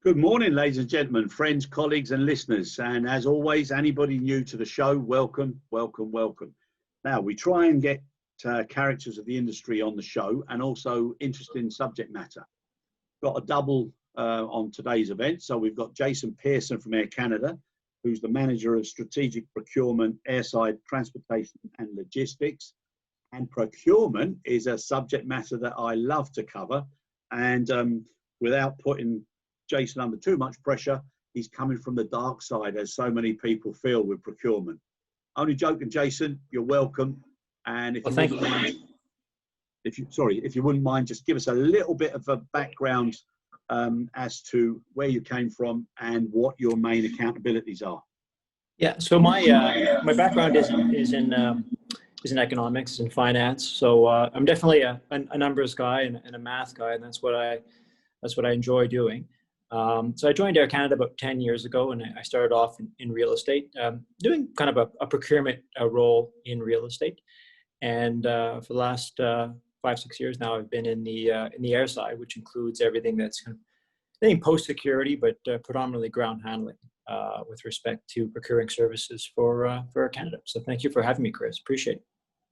Good morning, ladies and gentlemen, friends, colleagues and listeners. And as always, anybody new to the show, welcome, welcome, welcome. Now, we try and get characters of the industry on the show and also interesting subject matter. Got a double on today's event. So we've got Jason Pearson from Air Canada, who's the Manager of Strategic Procurement, Airside, Transportation and Logistics. And procurement is a subject matter that I love to cover. And without putting Jason under too much pressure, he's coming from the dark side, as so many people feel with procurement. Only joking, Jason, you're welcome. And if you wouldn't mind, just give us a little bit of a background as to where you came from and what your main accountabilities are. Yeah, so my background is in economics and finance. So I'm definitely a numbers guy and a math guy, and that's what I enjoy doing. So I joined Air Canada about 10 years ago, and I started off in real estate, doing kind of a procurement role in real estate. And for the last 5-6 years now, I've been in the Airside, which includes everything that's kind of anything post-security, but predominantly ground handling with respect to procuring services for Air Canada. So thank you for having me, Chris. Appreciate it.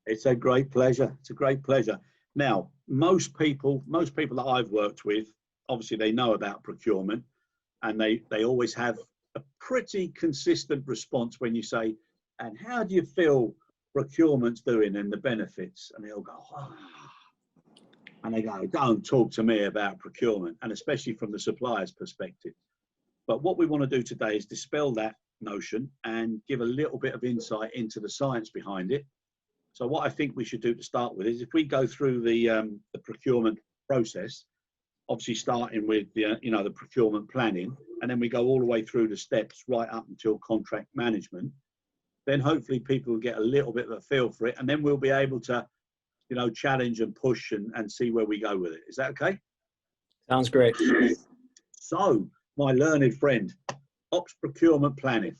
It's a great pleasure. It's a great pleasure. Now, most people that I've worked with, obviously they know about procurement, and they always have a pretty consistent response when you say, and how do you feel procurement's doing and the benefits? And they'll go, oh. And they go, don't talk to me about procurement, and especially from the supplier's perspective. But what we want to do today is dispel that notion and give a little bit of insight into the science behind it. So what I think we should do to start with is if we go through the procurement process, obviously starting with the procurement planning, and then we go all the way through the steps right up until contract management. Then hopefully people will get a little bit of a feel for it, and then we'll be able to, challenge and push and see where we go with it. Is that okay? Sounds great. So, my learned friend, ops procurement planning.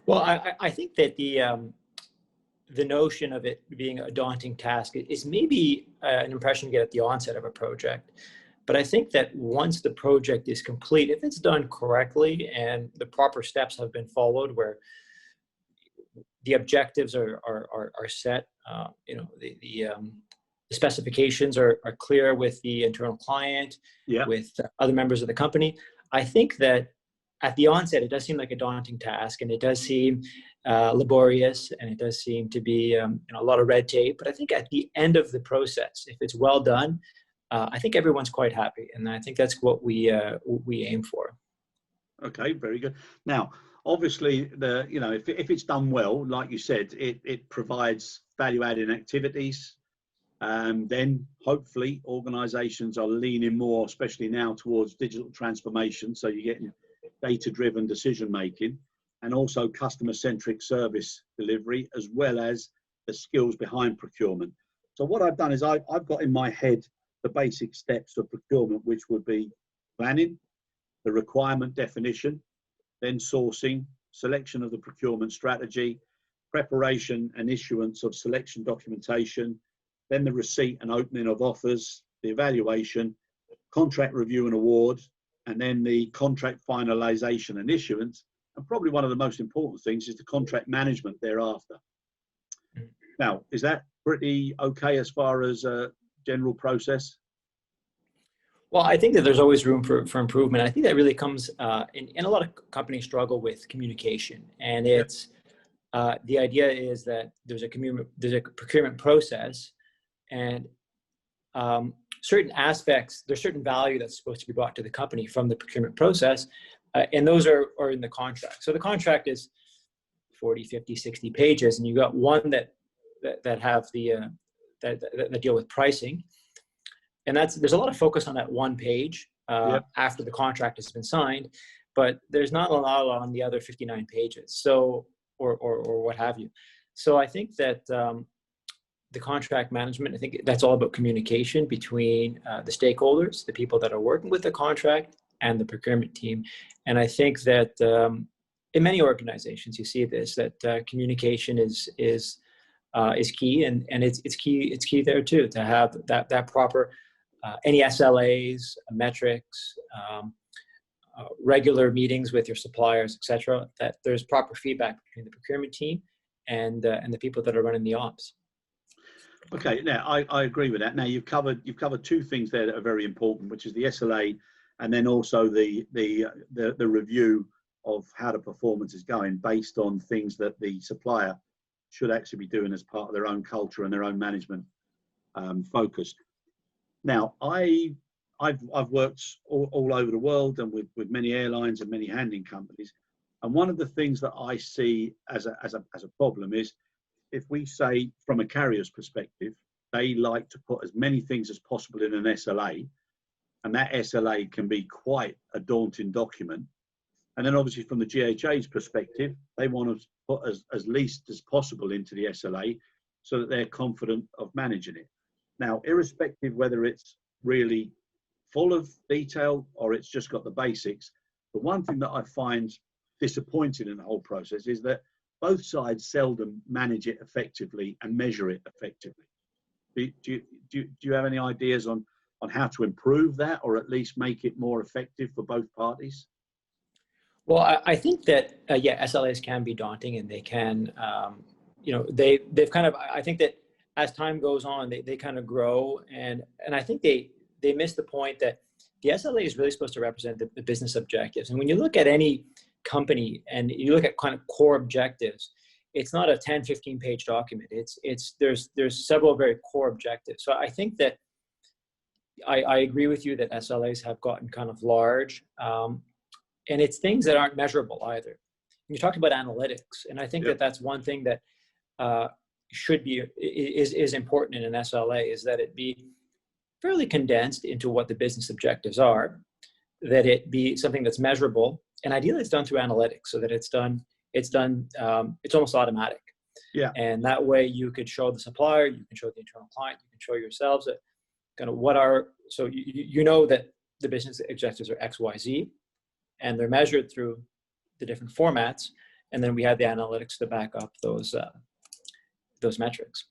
Well, I think that the notion of it being a daunting task is maybe an impression you get at the onset of a project. But I think that once the project is complete, if it's done correctly and the proper steps have been followed, where the objectives are set, the specifications are clear with the internal client, with other members of the company, I think that at the onset, it does seem like a daunting task, and it does seem laborious, and it does seem to be a lot of red tape. But I think at the end of the process, if it's well done, I think everyone's quite happy, and I think that's what we aim for. Okay, very good. Now, obviously, if it's done well, like you said, it provides value-adding activities. Then hopefully organisations are leaning more, especially now, towards digital transformation. So you're getting data-driven decision-making and also customer-centric service delivery, as well as the skills behind procurement. So what I've done is I've got in my head the basic steps of procurement, which would be planning, the requirement definition, then sourcing, selection of the procurement strategy, preparation and issuance of selection documentation, then the receipt and opening of offers, the evaluation, contract review and award, and then the contract finalization and issuance. And probably one of the most important things is the contract management thereafter. Now, is that pretty okay as far as a general process? Well, I think that there's always room for improvement. I think that really comes in a lot of companies struggle with communication, and it's the idea is that there's a procurement process, and certain aspects, there's certain value that's supposed to be brought to the company from the procurement process, and those are in the contract. So the contract is 40, 50, 60 pages, and you got one that have the that deal with pricing. And there's a lot of focus on that one page after the contract has been signed, but there's not a lot on the other 59 pages. So, or what have you. So I think that the contract management, I think that's all about communication between the stakeholders, the people that are working with the contract, and the procurement team. And I think that in many organizations, you see this, that communication is key, and it's key there too, to have that proper any SLAs, metrics, regular meetings with your suppliers, etc. That there's proper feedback between the procurement team and the people that are running the ops. Okay, now I agree with that. Now you've covered two things there that are very important, which is the SLA, and then also the review of how the performance is going based on things that the supplier should actually be doing as part of their own culture and their own management focus. Now I've worked all over the world and with many airlines and many handling companies, and one of the things that I see as a problem is, if we say from a carrier's perspective, they like to put as many things as possible in an SLA, and that SLA can be quite a daunting document. And then obviously from the GHA's perspective, they want to put as least as possible into the SLA so that they're confident of managing it. Now, irrespective whether it's really full of detail or it's just got the basics, the one thing that I find disappointing in the whole process is that both sides seldom manage it effectively and measure it effectively. Do you have any ideas on how to improve that, or at least make it more effective for both parties? Well, I think that, yeah, SLAs can be daunting, and they can, they've kind of, I think that as time goes on, they kind of grow, and I think they miss the point that the SLA is really supposed to represent the business objectives. And when you look at any company and you look at kind of core objectives, it's not a 10, 15 page document. There's several very core objectives. So I think that I agree with you that SLAs have gotten kind of large, and it's things that aren't measurable either. You talked about analytics, and I think that that's one thing that is important in an SLA, is that it be fairly condensed into what the business objectives are, that it be something that's measurable, and ideally it's done through analytics, so that it's almost automatic. Yeah. And that way you could show the supplier, you can show the internal client, you can show yourselves that kind of so you know that the business objectives are X, Y, Z, and they're measured through the different formats, and then we have the analytics to back up those metrics.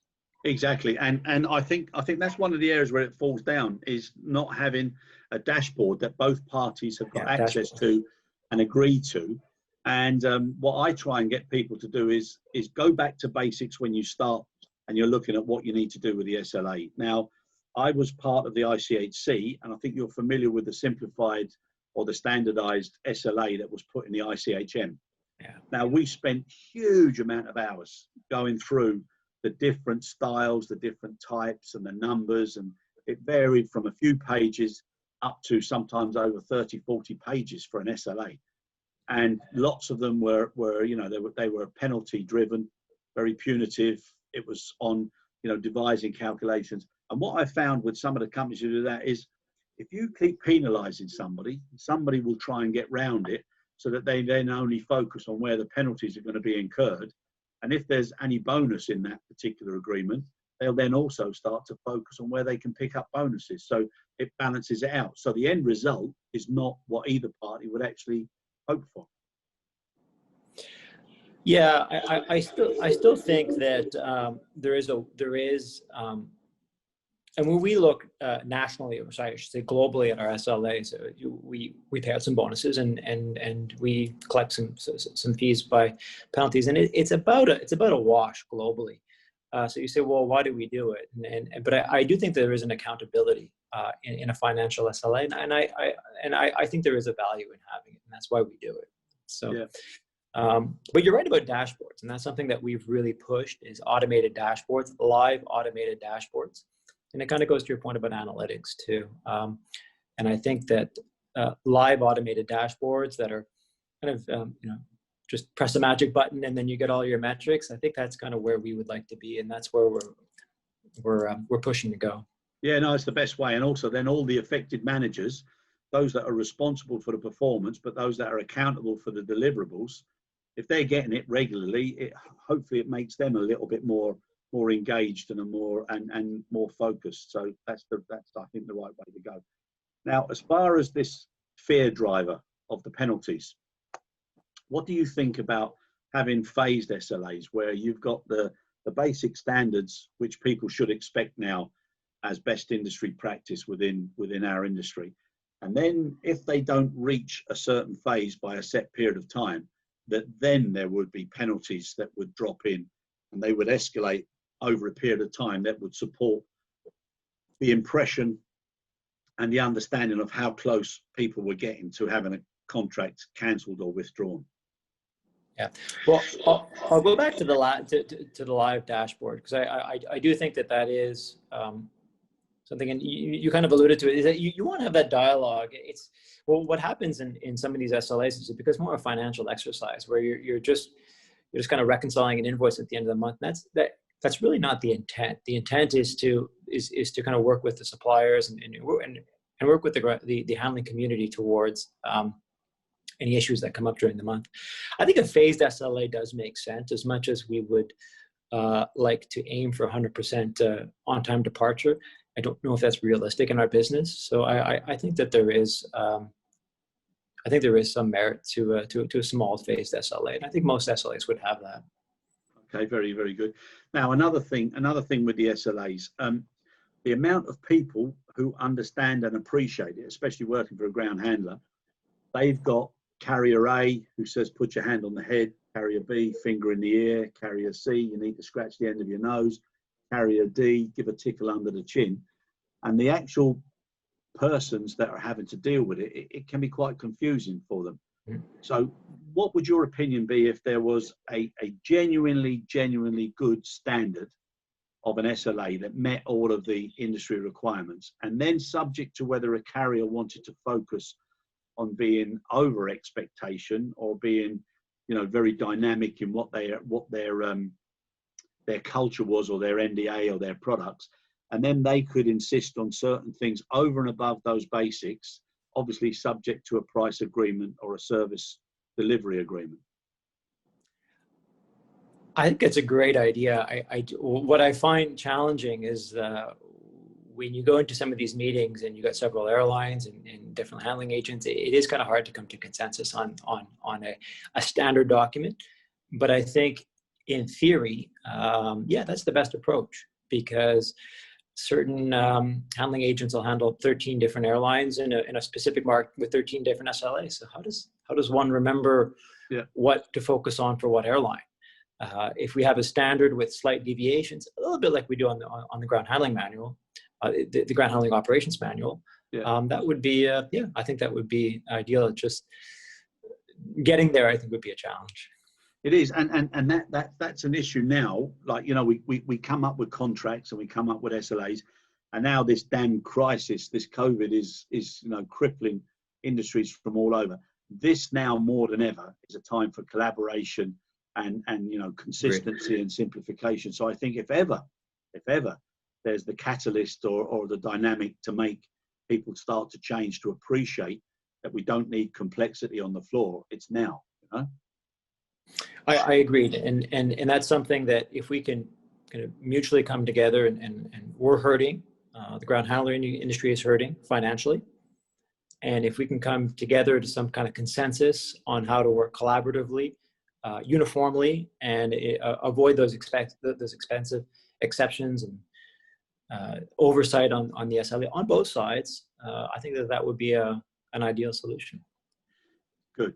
Exactly, and I think that's one of the areas where it falls down, is not having a dashboard that both parties have got access to and agree to. And what I try and get people to do is go back to basics when you start and you're looking at what you need to do with the SLA. Now, I was part of the ICHC, and I think you're familiar with the simplified or the standardized SLA that was put in the ICHM. Yeah. Now, we spent huge amount of hours going through the different styles, the different types and the numbers, and it varied from a few pages up to sometimes over 30, 40 pages for an SLA. And lots of them were they were penalty driven, very punitive. It was on, devising calculations. And what I found with some of the companies who do that is, if you keep penalizing somebody will try and get round it, so that they then only focus on where the penalties are going to be incurred. And if there's any bonus in that particular agreement, they'll then also start to focus on where they can pick up bonuses. So it balances it out. So the end result is not what either party would actually hope for. Yeah, I still think that there is, and when we look nationally, or sorry, I should say globally, at our SLAs, we pay out some bonuses and we collect some fees by penalties, and it's about a wash globally. So you say, well, why do we do it? But I do think there is an accountability in a financial SLA, and I think there is a value in having it, and that's why we do it. So. Yeah. But you're right about dashboards, and that's something that we've really pushed, is automated dashboards, live automated dashboards. And it kind of goes to your point about analytics too. And I think that live automated dashboards that are kind of, just press a magic button and then you get all your metrics. I think that's kind of where we would like to be, and that's where we're pushing to go. Yeah, no, it's the best way. And also then all the affected managers, those that are responsible for the performance, but those that are accountable for the deliverables, if they're getting it regularly, hopefully it makes them a little bit more engaged and more focused. So that's I think the right way to go. Now, as far as this fear driver of the penalties, what do you think about having phased SLAs, where you've got the basic standards which people should expect now, as best industry practice within our industry. And then if they don't reach a certain phase by a set period of time, that then there would be penalties that would drop in, and they would escalate over a period of time that would support the impression and the understanding of how close people were getting to having a contract cancelled or withdrawn. Yeah, well, I'll go back to the live dashboard, because I do think that is something, and you kind of alluded to it, is that you want to have that dialogue. It's, well, what happens in some of these SLAs is it becomes more a financial exercise where you're just kind of reconciling an invoice at the end of the month. And that's really not the intent. The intent is to kind of work with the suppliers and work with the handling community towards any issues that come up during the month. I think a phased SLA does make sense, as much as we would like to aim for 100% on-time departure. I don't know if that's realistic in our business. So I think that there is some merit to a small phased SLA, and I think most SLAs would have that. Okay, very, very good. Now, another thing with the SLAs, the amount of people who understand and appreciate it, especially working for a ground handler, they've got carrier A who says, put your hand on the head, carrier B, finger in the ear, carrier C, you need to scratch the end of your nose, carrier D, give a tickle under the chin. And the actual persons that are having to deal with it can be quite confusing for them. So what would your opinion be if there was a genuinely good standard of an SLA that met all of the industry requirements, and then subject to whether a carrier wanted to focus on being over expectation or being, very dynamic in what their culture was, or their NDA or their products, and then they could insist on certain things over and above those basics, obviously subject to a price agreement or a service delivery agreement? I think it's a great idea. What I find challenging is when you go into some of these meetings and you got several airlines and different handling agents, it is kind of hard to come to consensus on a standard document. But I think in theory, that's the best approach, because certain handling agents will handle 13 different airlines in a specific market with 13 different SLAs. So how does one remember what to focus on for what airline? If we have a standard with slight deviations, a little bit like we do on the ground handling manual, the ground handling operations manual, that would be, I think that would be ideal. Just getting there, I think, would be a challenge. It is, and that's an issue now. Like, we come up with contracts and we come up with SLAs, and now this damn crisis, this COVID is crippling industries from all over. This now more than ever is a time for collaboration and consistency and simplification. So I think if ever there's the catalyst or the dynamic to make people start to change, to appreciate that we don't need complexity on the floor, it's now. I agreed, and that's something that if we can kind of mutually come together, and we're hurting, the ground handling industry is hurting financially, and if we can come together to some kind of consensus on how to work collaboratively, uniformly, and avoid those expensive exceptions and oversight on the SLA on both sides, I think that would be an ideal solution. Good.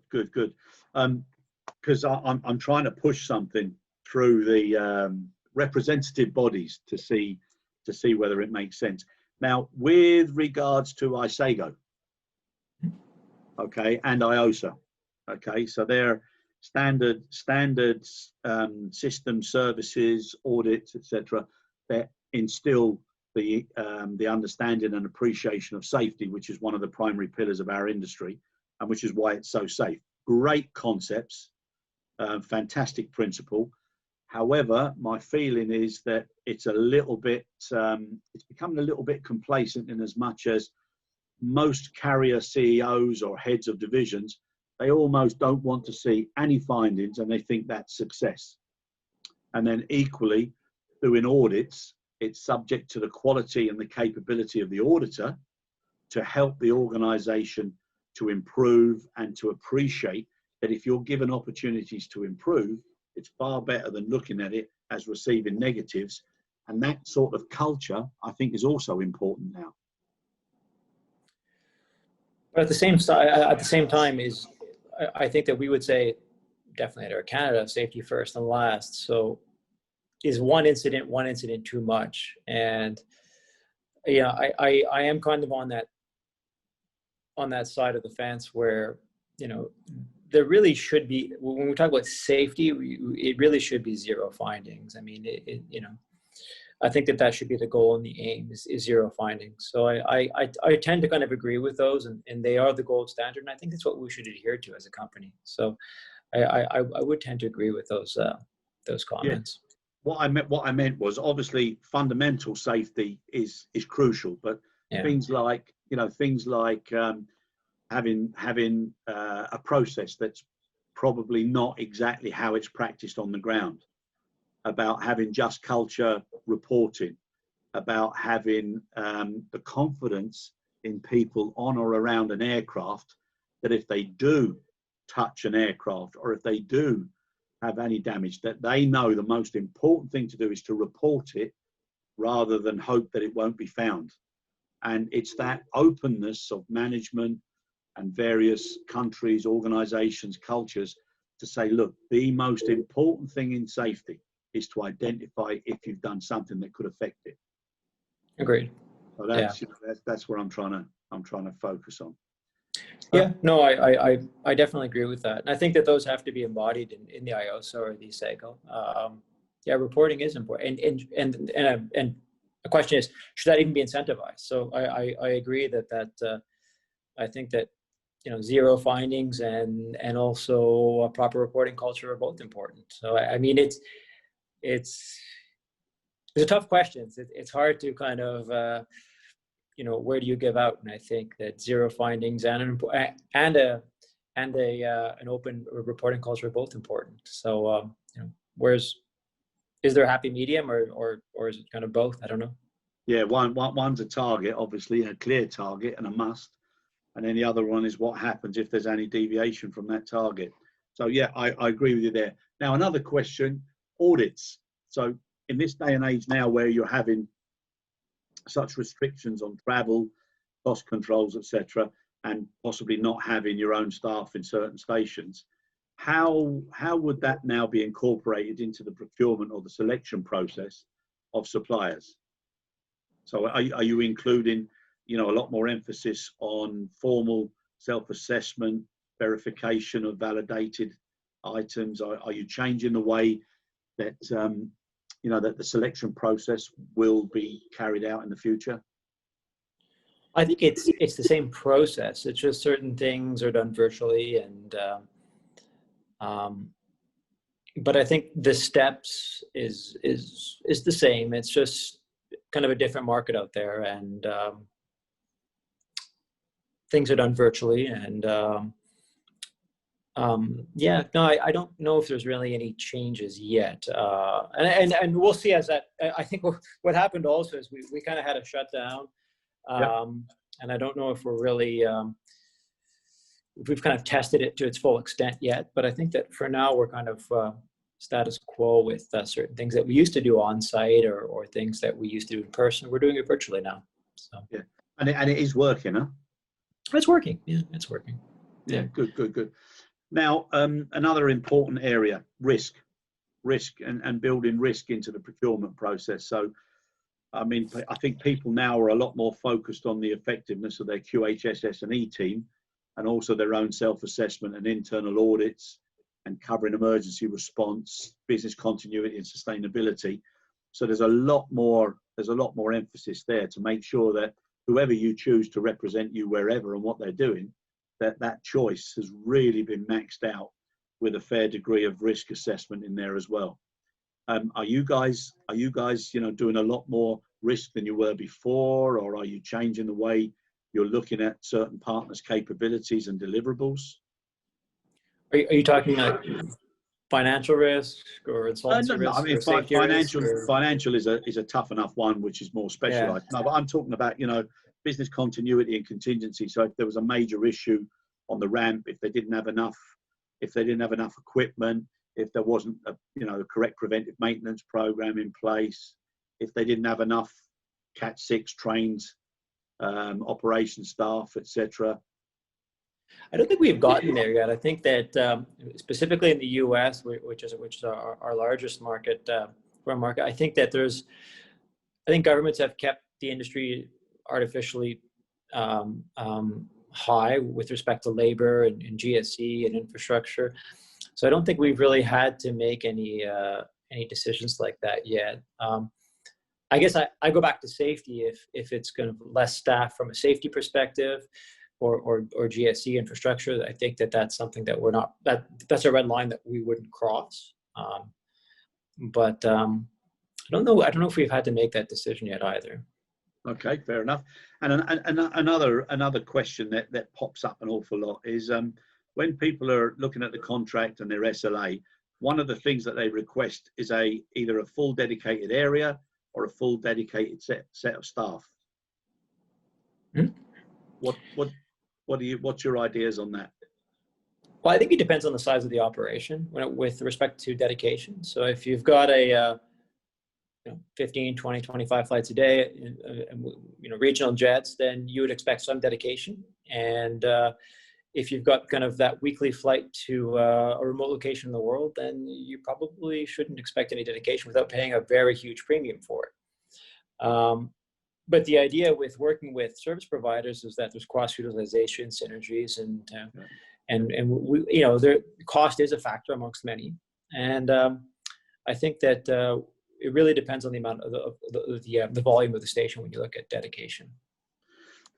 Because I'm trying to push something through the representative bodies to see whether it makes sense. Now, with regards to ISAGO, okay, and IOSA, okay, so they're standards, system services, audits, etc., that instill the understanding and appreciation of safety, which is one of the primary pillars of our industry, and which is why it's so safe. Great concepts. Fantastic principle. However, my feeling is that it's a little bit, it's becoming a little bit complacent, in as much as most carrier CEOs or heads of divisions, they almost don't want to see any findings, and they think that's success. And then equally, doing audits, it's subject to the quality and the capability of the auditor to help the organization to improve and to appreciate that if you're given opportunities to improve, it's far better than looking at it as receiving negatives And that sort of culture, I think, is also important now. But at the same time, I think that we would say definitely at Air Canada, safety first and last. So is one incident too much? And yeah, I am kind of on that side of the fence where, you know, there really should be, when we talk about safety, it really should be zero findings. I mean, you know, I think that should be the goal and the aim is zero findings. So I tend to kind of agree with those, and they are the gold standard. And I think that's what we should adhere to as a company. So I would tend to agree with those comments. Yeah. What I meant was, obviously fundamental safety is crucial, but Yeah. things like having a process that's probably not exactly how it's practiced on the ground, about having just culture reporting, about having the confidence in people on or around an aircraft that if they do touch an aircraft or if they do have any damage, that they know the most important thing to do is to report it rather than hope that it won't be found. And it's that openness of management and various countries, organizations, cultures to say, look, the most important thing in safety is to identify if you've done something that could affect it. Agreed. So that's, you know, that's where I'm trying to focus on. Yeah, no, I definitely agree with that. And I think that those have to be embodied in the IOSA or the SAGO. Yeah, reporting is important. And the question is, should that even be incentivized? So I agree that I think that, you know, zero findings and also a proper reporting culture are both important. So I mean, it's a tough question. It's hard to kind of you know, where do you give out? And I think that zero findings and an open reporting culture are both important. So you know, is there a happy medium or is it kind of both? I don't know. Yeah, one's a target, obviously a clear target and a must, and then the other one is what happens if there's any deviation from that target. So yeah, I agree with you there. Now another question: audits. So in this day and age now, where you're having such restrictions on travel, cost controls, etc., and possibly not having your own staff in certain stations, how would that now be incorporated into the procurement or the selection process of suppliers? So are you including, you know, a lot more emphasis on formal self-assessment, verification of validated items? Are you changing the way that you know, that the selection process will be carried out in the future? I think it's the same process. It's just certain things are done virtually, and but I think the steps is the same. It's just kind of a different market out there, and things are done virtually. And yeah, no, I don't know if there's really any changes yet. And we'll see as that. I think what happened also is we kind of had a shutdown. And I don't know if we're really, if we've kind of tested it to its full extent yet, but I think that for now we're kind of status quo with certain things that we used to do on site or things that we used to do in person. We're doing it virtually now. So yeah, and it is working, huh? It's working. Yeah, it's working. Yeah, good. Now, another important area: risk and building risk into the procurement process. So I mean, I think people now are a lot more focused on the effectiveness of their QHSS&E team, and also their own self-assessment and internal audits, and covering emergency response, business continuity, and sustainability. So there's a lot more emphasis there to make sure that whoever you choose to represent you wherever and what they're doing, that choice has really been maxed out with a fair degree of risk assessment in there as well. Are you guys, you know, doing a lot more risk than you were before, or are you changing the way you're looking at certain partners' capabilities and deliverables? Are you talking like financial risk or insolvency No, I risk mean, or safety financial risk? financial is a tough enough one, which is more specialized. Yeah. No, but I'm talking about, you know, business continuity and contingency. So if there was a major issue on the ramp, if they didn't have enough equipment, if there wasn't a, you know, the correct preventive maintenance program in place, if they didn't have enough Cat 6 trained operation staff, etc.? I don't think we've gotten there yet. I think that specifically in the U.S., which is our largest market, foreign market, I think governments have kept the industry artificially high with respect to labor and GSE and infrastructure. So I don't think we've really had to make any decisions like that yet. I guess I go back to safety. If it's going to less staff from a safety perspective, or GSE infrastructure, I think that's something that that's a red line that we wouldn't cross. But I don't know if we've had to make that decision yet either. Okay, fair enough. And another question that pops up an awful lot is when people are looking at the contract and their SLA, one of the things that they request is either a full dedicated area or a full dedicated set of staff. What's your ideas on that? Well, I think it depends on the size of the operation with respect to dedication. So if you've got a 15, 20, 25 flights a day, regional jets, then you would expect some dedication. And if you've got kind of that weekly flight to a remote location in the world, then you probably shouldn't expect any dedication without paying a very huge premium for it. But the idea with working with service providers is that there's cross-utilization, synergies, and we, the cost is a factor amongst many. And I think that it really depends on the amount of the volume of the station when you look at dedication.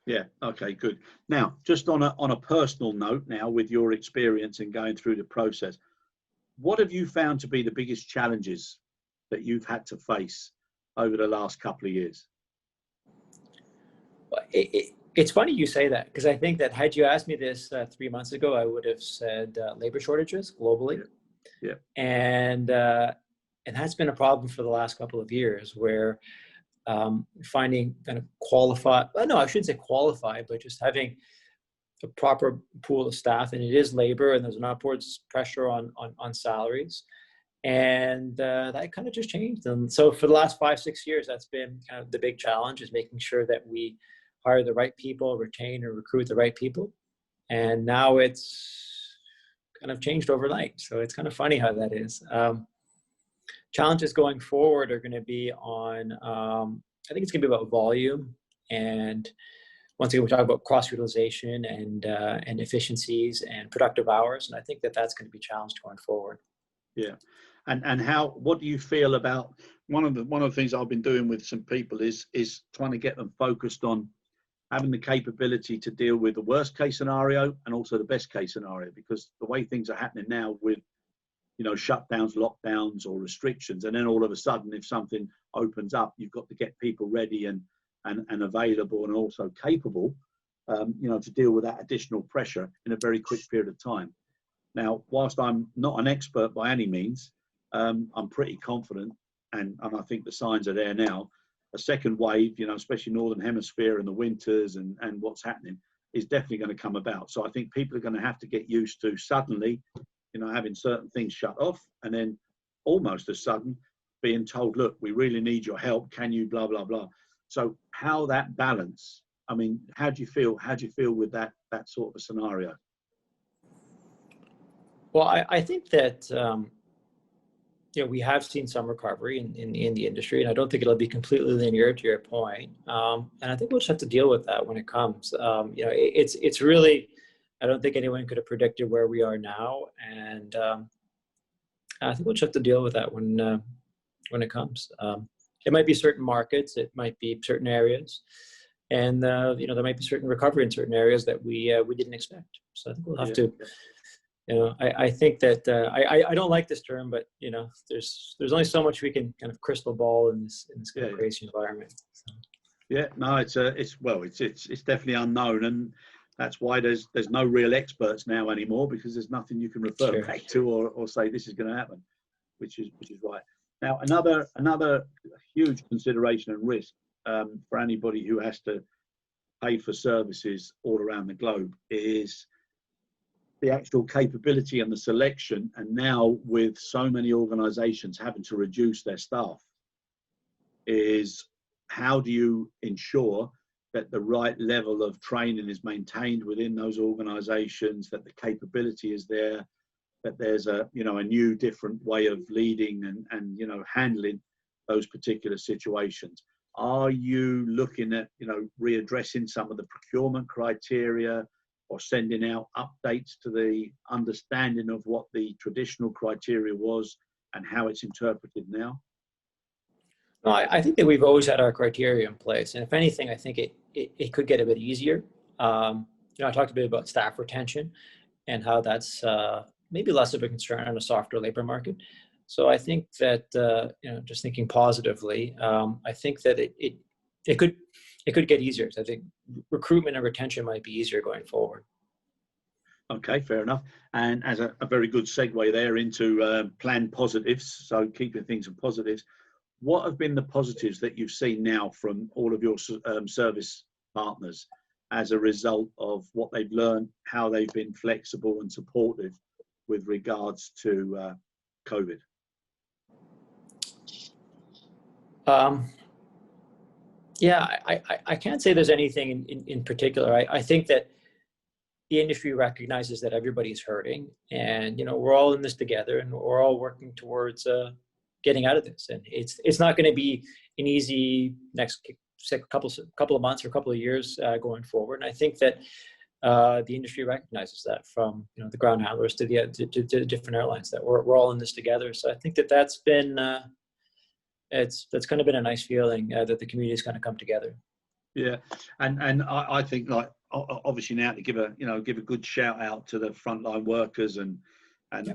Yeah. Okay. Good. Now, just on a personal note, now with your experience in going through the process, what have you found to be the biggest challenges that you've had to face over the last couple of years? It's funny you say that, because I think that had you asked me this 3 months ago, I would have said labor shortages globally. Yeah. And that's been a problem for the last couple of years, where finding kind of qualified, well, no, I shouldn't say qualified, but just having a proper pool of staff, and it is labor, and there's an upwards pressure on salaries. And that kind of just changed. And so for the last 5-6 years, that's been kind of the big challenge, is making sure that we hire the right people, retain and recruit the right people. And now it's kind of changed overnight. So it's kind of funny how that is. Challenges going forward are going to be on, I think it's going to be about volume. And once again, we talk about cross-utilization and efficiencies and productive hours. And I think that that's going to be challenged going forward. Yeah. And what do you feel about one of the things I've been doing with some people is trying to get them focused on having the capability to deal with the worst case scenario and also the best case scenario, because the way things are happening now with, shutdowns, lockdowns or restrictions, and then all of a sudden, if something opens up, you've got to get people ready and available and also capable, to deal with that additional pressure in a very quick period of time. Now, whilst I'm not an expert by any means, I'm pretty confident, and I think the signs are there now. A second wave, especially Northern Hemisphere and the winters and what's happening, is definitely going to come about. So I think people are going to have to get used to suddenly, having certain things shut off, and then almost as sudden being told, look, we really need your help. Can you blah, blah, blah. So how that balance, how do you feel with that sort of a scenario? Well, I think that, we have seen some recovery in the industry, and I don't think it'll be completely linear, to your point. And I think we'll just have to deal with that when it comes. It's really, I don't think anyone could have predicted where we are now, and I think we'll just have to deal with that when it comes. It might be certain markets, it might be certain areas, and there might be certain recovery in certain areas that we didn't expect. So I think we'll have to. I think that I don't like this term, but there's only so much we can kind of crystal ball in this kind of crazy environment. So. Yeah, no, it's definitely unknown, and that's why there's no real experts now anymore, because there's nothing you can refer back to or say this is going to happen, which is right. Now, another huge consideration and risk for anybody who has to pay for services all around the globe is the actual capability and the selection. And now with so many organizations having to reduce their staff, is how do you ensure that the right level of training is maintained within those organizations, that the capability is there, that there's a, you know, a new different way of leading and you know, handling those particular situations. Are you looking at, you know, readdressing some of the procurement criteria or sending out updates to the understanding of what the traditional criteria was and how it's interpreted now? No, I think that we've always had our criteria in place, and if anything, I think it could get a bit easier. You know, I talked a bit about staff retention and how that's maybe less of a concern on a softer labor market. So I think that you know, just thinking positively, I think that it could get easier. So I think recruitment and retention might be easier going forward. Okay, fair enough. And as a very good segue there into planned positives, so keeping things in positives, what have been the positives that you've seen now from all of your service partners as a result of what they've learned, how they've been flexible and supportive with regards to COVID? Yeah, I can't say there's anything in particular. I think that the industry recognizes that everybody's hurting, and you know, we're all in this together, and we're all working towards getting out of this. And it's not going to be an easy next couple of months or couple of years going forward. And I think that the industry recognizes that, from you know, the ground handlers to the different airlines, that we're all in this together. So I think that that's been that's kind of been a nice feeling that the community's kind of come together. Yeah, and I think, like, obviously now to give a good shout out to the frontline workers and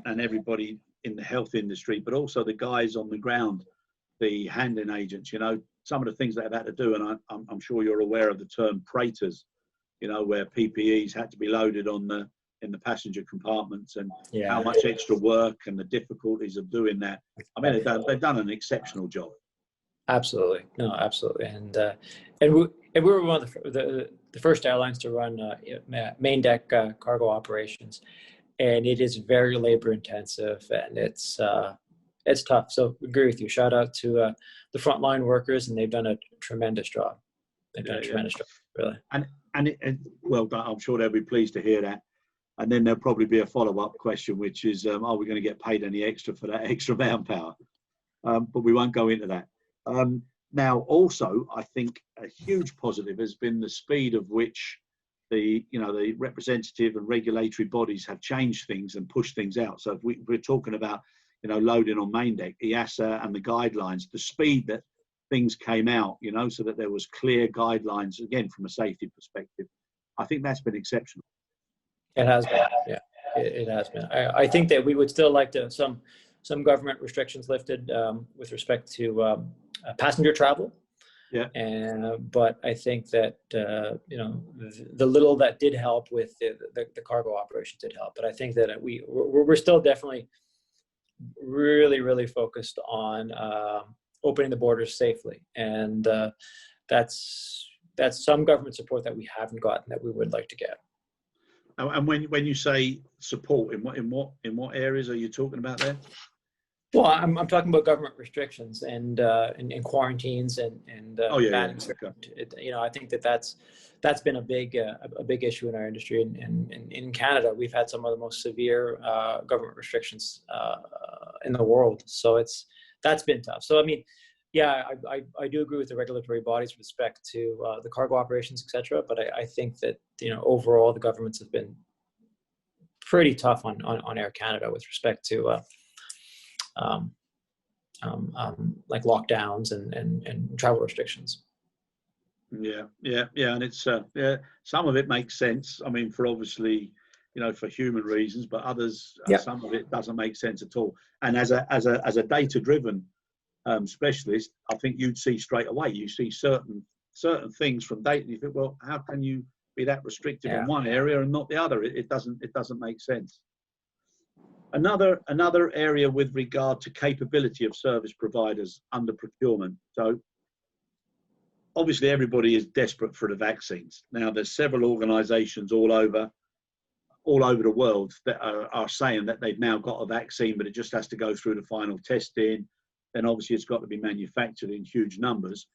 everybody in the health industry, but also the guys on the ground, the handling agents. You know, some of the things they've had to do, and I'm sure you're aware of the term preighters. You know, where PPEs had to be loaded in the passenger compartments, and how much extra work and the difficulties of doing that. I mean, they've done an exceptional job. Absolutely, no, absolutely, and we were one of the first airlines to run main deck cargo operations, and it is very labor intensive, and it's tough. So I agree with you. Shout out to the frontline workers, and they've done a tremendous job. They've done a tremendous job, really. And well, I'm sure they'll be pleased to hear that. And then there'll probably be a follow-up question, which is, are we going to get paid any extra for that extra manpower? But we won't go into that. Now, also, I think a huge positive has been the speed of which the representative and regulatory bodies have changed things and pushed things out. So if we're talking about, you know, loading on main deck, EASA and the guidelines, the speed that things came out, you know, so that there was clear guidelines, again, from a safety perspective, I think that's been exceptional. It has been, yeah, it has been. I think that we would still like to some government restrictions lifted with respect to passenger travel. Yeah. But I think that you know, the little that did help with the cargo operation did help. But I think that we're still definitely really focused on opening the borders safely, and that's some government support that we haven't gotten that we would like to get. And when you say support, in what areas are you talking about there? Well, I'm talking about government restrictions and quarantines and bannings. Okay. You know, I think that's been a big issue in our industry. And in Canada, we've had some of the most severe government restrictions in the world. So that's been tough. So I mean, yeah, I do agree with the regulatory bodies with respect to the cargo operations, etc. But I think that, you know, overall the governments have been pretty tough on Air Canada with respect to like lockdowns and travel restrictions. Yeah, and it's some of it makes sense. I mean, for obviously, you know, for human reasons, but others, some of it doesn't make sense at all. And as a data-driven specialist, I think you'd see straight away. You see certain things from data, and you think, well, how can you be that restrictive in one area and not the other? It doesn't make sense. Another area with regard to capability of service providers under procurement. So obviously everybody is desperate for the vaccines. Now there's several organizations all over the world that are saying that they've now got a vaccine, but it just has to go through the final testing. then obviously it's got to be manufactured in huge numbers.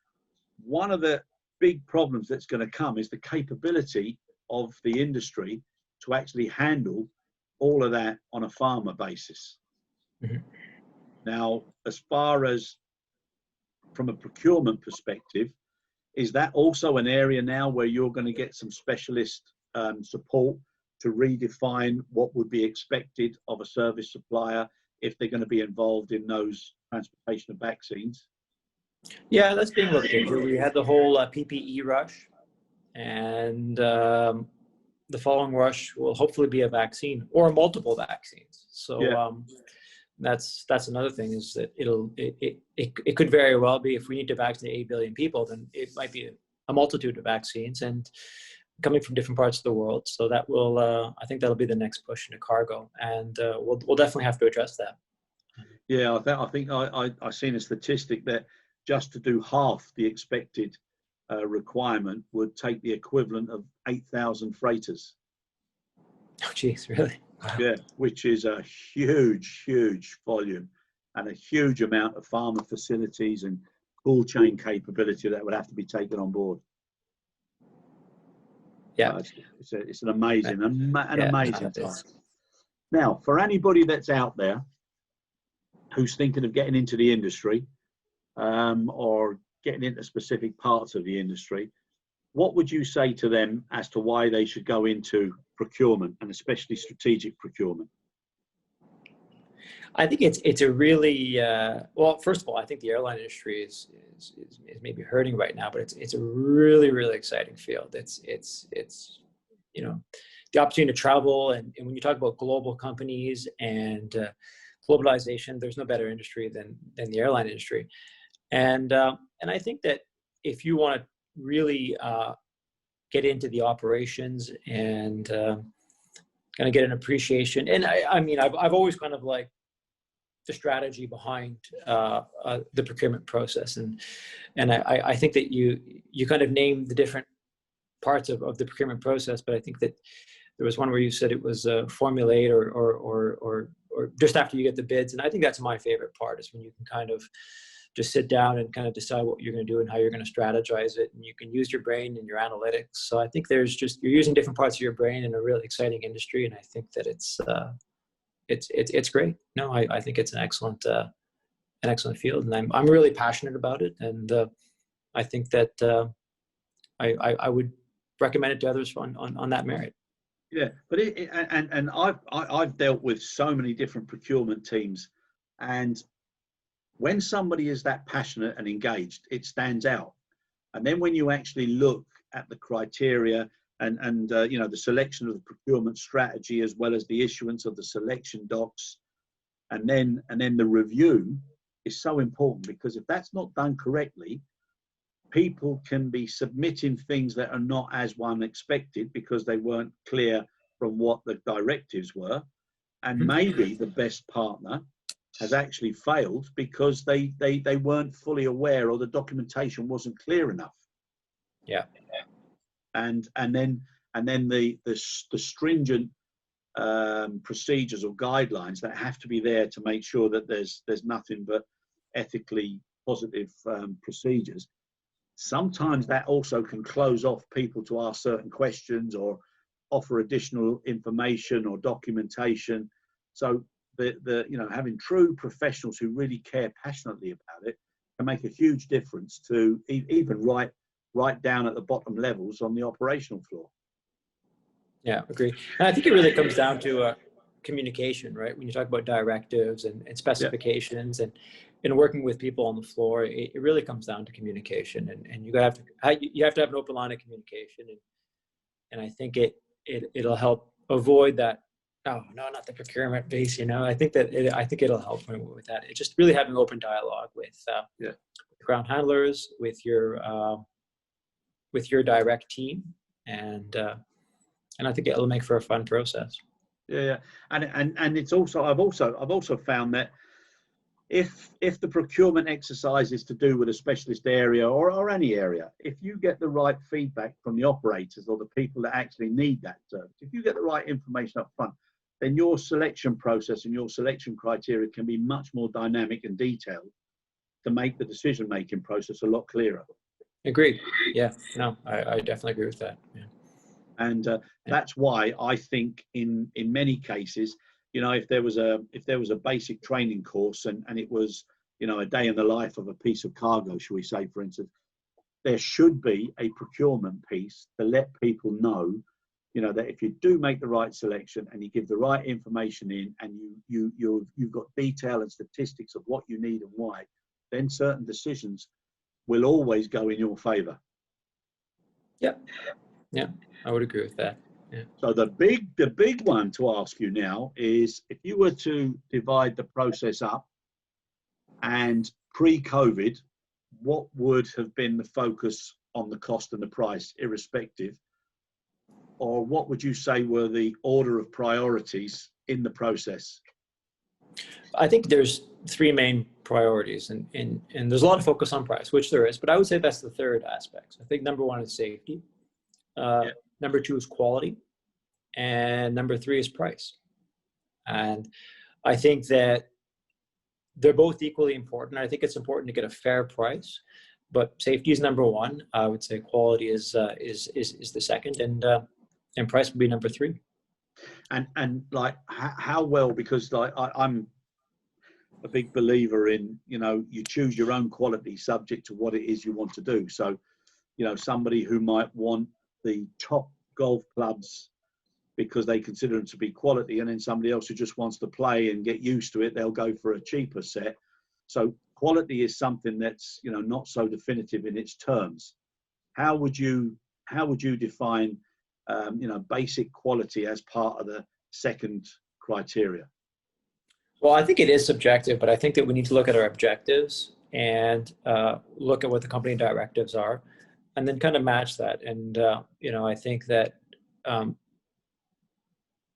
One of the big problems that's going to come is the capability of the industry to actually handle all of that on a farmer basis. Mm-hmm. Now, as far as from a procurement perspective, is that also an area now where you're going to get some specialist support to redefine what would be expected of a service supplier if they're going to be involved in those transportation of vaccines? Yeah, that's being looked into. We had the whole PPE rush, and the following rush will hopefully be a vaccine or multiple vaccines. So Yeah. That's another thing, is that it could very well be, if we need to vaccinate 8 billion people, then it might be a multitude of vaccines and coming from different parts of the world. So that will, I think that'll be the next push into cargo, and we'll definitely have to address that. Yeah, I think I've seen a statistic that just to do half the expected requirement would take the equivalent of 8,000 freighters. Oh, geez, really? Wow. Yeah, which is a huge, huge volume and a huge amount of farmer facilities and cool chain capability that would have to be taken on board. Yeah, it's an amazing, amazing it time. is. Now, for anybody that's out there who's thinking of getting into the industry or getting into specific parts of the industry, what would you say to them as to why they should go into procurement, and especially strategic procurement? I think it's a really well. First of all, I think the airline industry is maybe hurting right now, but it's a really exciting field. It's you know, the opportunity to travel, and when you talk about global companies and globalization, there's no better industry than the airline industry. And I think that if you want to really get into the operations and kind of get an appreciation, and I mean, I've always kind of like the strategy behind the procurement process, and I think that you kind of named the different parts of the procurement process, but I think that there was one where you said it was formulate or just after you get the bids, and I think that's my favorite part, is when you can kind of just sit down and kind of decide what you're going to do and how you're going to strategize it, and you can use your brain and your analytics. So I think there's just, you're using different parts of your brain in a really exciting industry, and I think that it's great. No, I think it's an excellent field, and I'm really passionate about it, and I think that I would recommend it to others on that merit. Yeah, but I've dealt with so many different procurement teams, and when somebody is that passionate and engaged, it stands out. And then when you actually look at the criteria and you know, the selection of the procurement strategy, as well as the issuance of the selection docs, and then the review is so important, because if that's not done correctly, people can be submitting things that are not as one expected because they weren't clear from what the directives were, and maybe the best partner has actually failed because they weren't fully aware, or the documentation wasn't clear enough. Yeah. And then the stringent procedures or guidelines that have to be there to make sure that there's nothing but ethically positive procedures. Sometimes that also can close off people to ask certain questions or offer additional information or documentation. So the you know, having true professionals who really care passionately about it can make a huge difference to even right down at the bottom levels on the operational floor. Yeah, agree. And I think it really comes down to communication, right? When you talk about directives and specifications, and working with people on the floor, it really comes down to communication, and you have to have an open line of communication, and I think it'll help avoid that. Oh no, not the procurement piece. You know, I think it'll help with that. It's just really having open dialogue with ground handlers, with your direct team, and I think it'll make for a fun process. Yeah, and it's also I've also found that if the procurement exercise is to do with a specialist area or any area, if you get the right feedback from the operators or the people that actually need that service, if you get the right information up front, then your selection process and your selection criteria can be much more dynamic and detailed to make the decision-making process a lot clearer. Agreed. Yeah, no, I definitely agree with that. Yeah. And that's why I think in many cases, you know, if there was a basic training course and it was, you know, a day in the life of a piece of cargo, shall we say, for instance, there should be a procurement piece to let people know, you know, that if you do make the right selection and you give the right information in, and you've got detail and statistics of what you need and why, then certain decisions will always go in your favor. Yeah, yeah, I would agree with that. Yeah. So the big one to ask you now is, if you were to divide the process up, and pre-COVID, what would have been the focus on the cost and the price, irrespective? Or what would you say were the order of priorities in the process? I think there's three main priorities, and there's a lot of focus on price, which there is, but I would say that's the third aspect. I think number one is safety. Number two is quality. And number three is price. And I think that they're both equally important. I think it's important to get a fair price, but safety is number one. I would say quality is the second, and price would be number three. And like how well, because like I'm a big believer in, you know, you choose your own quality subject to what it is you want to do. So, you know, somebody who might want the top golf clubs because they consider them to be quality, and then somebody else who just wants to play and get used to it, they'll go for a cheaper set. So quality is something that's, you know, not so definitive in its terms. How would you define, you know, basic quality as part of the second criteria? Well, I think it is subjective, but I think that we need to look at our objectives and look at what the company directives are, and then kind of match that. And you know, I think that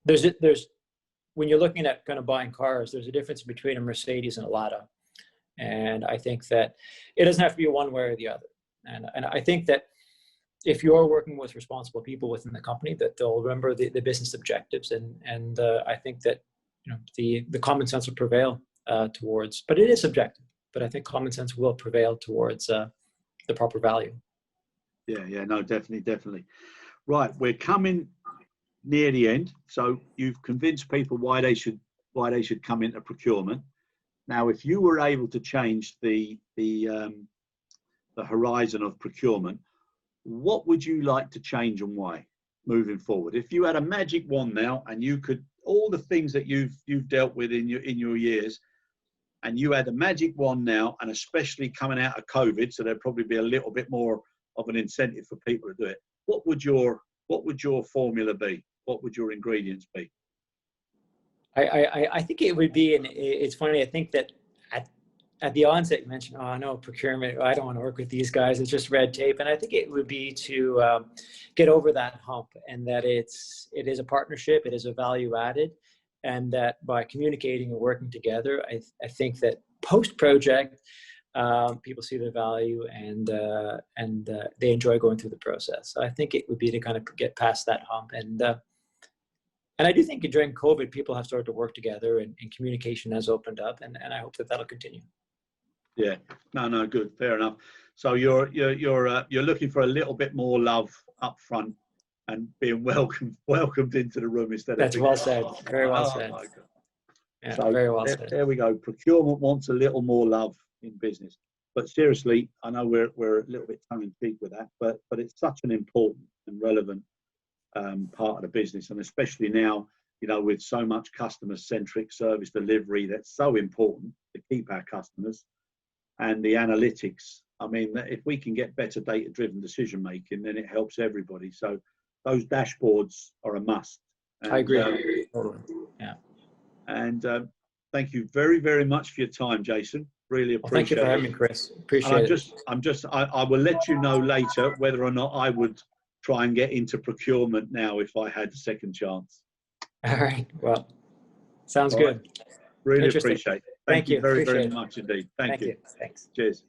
there's when you're looking at kind of buying cars, there's a difference between a Mercedes and a Lada, and I think that it doesn't have to be one way or the other. And I think that if you're working with responsible people within the company, that they'll remember the business objectives, and I think that, you know, the common sense will prevail towards, but it is subjective, but I think common sense will prevail towards the proper value. Yeah, no, definitely. Right, we're coming near the end. So you've convinced people why they should come into procurement. Now, if you were able to change the horizon of procurement, what would you like to change and why moving forward? If you had a magic wand now, and you could, all the things that you've dealt with in your years, and you had a magic wand now, and especially coming out of COVID, so there'd probably be a little bit more of an incentive for people to do it. What would your formula be? What would your ingredients be? I think it would be, and it's funny, I think that at the onset you mentioned, oh no, procurement, I don't want to work with these guys, it's just red tape. And I think it would be to get over that hump, and that it is a partnership, it is a value added, and that by communicating and working together, I think that post-project, people see the value, and they enjoy going through the process. So I think it would be to kind of get past that hump. And I do think during COVID, people have started to work together, and communication has opened up, and I hope that that'll continue. Yeah, no, good, fair enough. So you're looking for a little bit more love up front, and being welcomed into the room instead of. That's well said. Very well said. Yeah, so very well said. There we go. Procurement wants a little more love in business. But seriously, I know we're a little bit tongue in cheek with that, but it's such an important and relevant part of the business, and especially now, you know, with so much customer-centric service delivery, that's so important to keep our customers, and the analytics. I mean, if we can get better data-driven decision making, then it helps everybody. So those dashboards are a must. And, I agree. Totally. Yeah. And thank you very, very much for your time, Jason. Really appreciate it. Thank you for having me, Chris. Appreciate it. I will let you know later whether or not I would try and get into procurement now if I had a second chance. All right. Well, sounds good. Really appreciate it. Thank you very, very much indeed. Thank you. Thanks. Cheers.